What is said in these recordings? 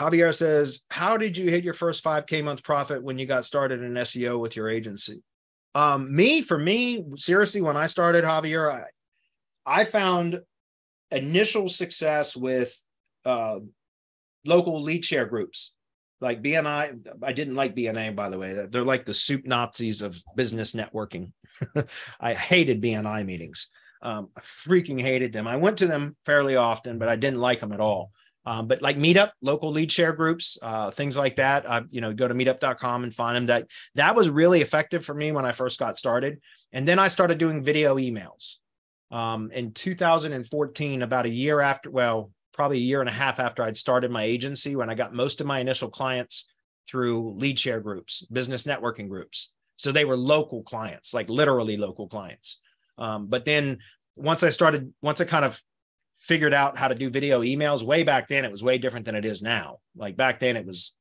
Javier says, how did you hit your first 5K month profit when you got started in SEO with your agency? For me, seriously, when I started, Javier, I found initial success with local lead share groups like BNI. I didn't like BNA, by the way. They're like the soup Nazis of business networking. I hated BNI meetings. I freaking hated them. I went to them fairly often, but I didn't like them at all. But like Meetup, local lead share groups, things like that, go to meetup.com and find them. That was really effective for me when I first got started. And then I started doing video emails in 2014, about a year after, probably a year and a half after I'd started my agency, when I got most of my initial clients through lead share groups, business networking groups. So they were local clients, like literally local clients. But then once I kind of figured out how to do video emails, way back then, it was way different than it is now. Like back then it was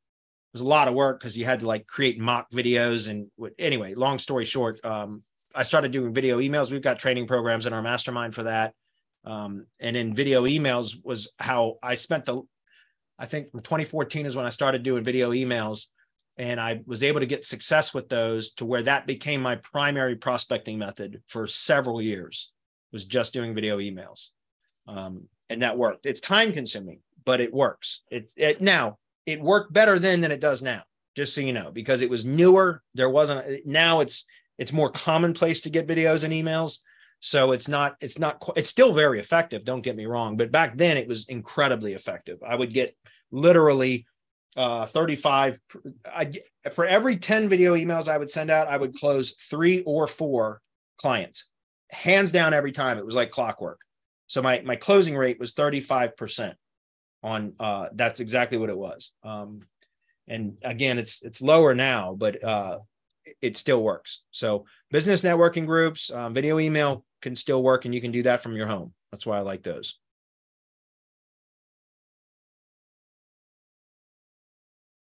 a lot of work because you had to like create mock videos. And anyway, long story short, I started doing video emails. We've got training programs in our mastermind for that. And in video emails was how I spent I think 2014 is when I started doing video emails, and I was able to get success with those to where that became my primary prospecting method for several years, was just doing video emails. And that worked. It's time consuming, but it works. Now it worked better then than it does now, just so you know, because it was newer. Now it's more commonplace to get videos and emails. So it's still very effective. Don't get me wrong. But back then it was incredibly effective. I would get literally 35. For every 10 video emails I would send out, I would close 3 or 4 clients, hands down every time. It was like clockwork. So my closing rate was 35% on, that's exactly what it was. And again, it's lower now, but it still works. So business networking groups, video email can still work, and you can do that from your home. That's why I like those.